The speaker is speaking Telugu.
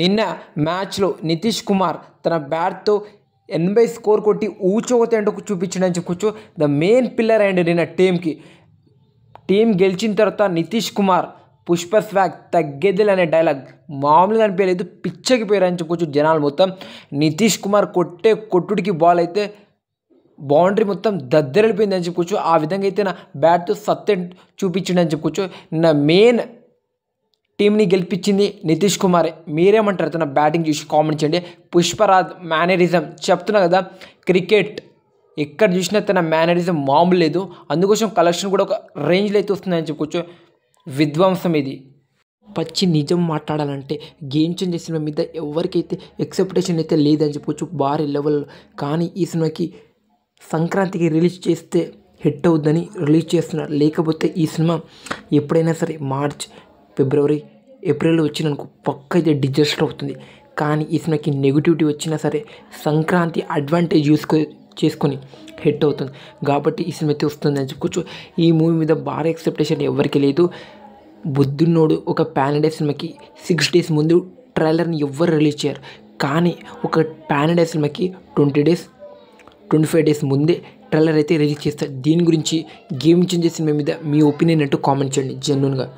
నిన్న మ్యాచ్లో నితీష్ కుమార్ తన బ్యాట్తో 80 స్కోర్ కొట్టి ఊచకోతేంటో చూపించడని చెప్పుకోవచ్చు. ద మెయిన్ పిల్లర్ అండ్ నిన్న టీం గెలిచిన తర్వాత నితీష్ కుమార్ పుష్ప స్వాగ్ తగ్గేదిలే అనే డైలాగ్ మామూలుగా అనిపించలేదు, పిచ్చకి పోయారని చెప్పుకోవచ్చు జనాలు మొత్తం. నితీష్ కుమార్ కొట్టుడికి బాల్ అయితే బౌండరీ మొత్తం దద్దరిపోయింది అని చెప్పుకోవచ్చు. ఆ విధంగా అయితే నా బ్యాట్తో సత్తే చూపించిండని చెప్పుకోవచ్చు. నిన్న మెయిన్ టీంని గెలిపించింది నితీష్ కుమారే. మీరేమంటారు తన బ్యాటింగ్ చూసి కామెంట్ చేయండి. పుష్పరాజ్ మేనరిజం చెప్తున్నా కదా, క్రికెట్ ఎక్కడ చూసినా తన మేనరిజం మామూలు లేదు. అందుకోసం కలెక్షన్ కూడా ఒక రేంజ్లో అయితే వస్తుందని చెప్పుకోవచ్చు. విధ్వంసం ఇది. పచ్చి నిజం మాట్లాడాలంటే గేమ్ చేంజర్ సినిమా మీద ఎవరికైతే ఎక్స్పెక్టేషన్ అయితే లేదని చెప్పుకోవచ్చు భారీ లెవెల్లో. కానీ ఈ సినిమాకి సంక్రాంతికి రిలీజ్ చేస్తే హిట్ అవుద్దని రిలీజ్ చేస్తున్నారు. లేకపోతే ఈ సినిమా ఎప్పుడైనా సరే మార్చ్, ఫిబ్రవరి, ఏప్రిల్లో వచ్చిననుకో పక్క అయితే డిజాస్టర్ అవుతుంది. కానీ ఈ సినిమాకి నెగిటివిటీ వచ్చినా సరే సంక్రాంతి అడ్వాంటేజ్ చేసుకొని హిట్ అవుతుంది. కాబట్టి ఈ సినిమా అయితే వస్తుంది అని చెప్పుకోవచ్చు. ఈ మూవీ మీద భారీ ఎక్స్పెక్టేషన్ ఎవరికి లేదు. బుద్ధున్నోడు ఒక పాన్ ఇండియా సినిమాకి 6 days ముందు ట్రైలర్ని ఎవ్వరు రిలీజ్ చేయరు. కానీ ఒక పాన్ ఇండియా సినిమాకి 20 days, 25 days ముందే ట్రైలర్ అయితే రిలీజ్ చేస్తారు. దీని గురించి గేమ్ చేంజర్ సినిమా మీద మీ ఒపీనియన్ అంటూ కామెంట్ చేయండి జెన్యూన్గా.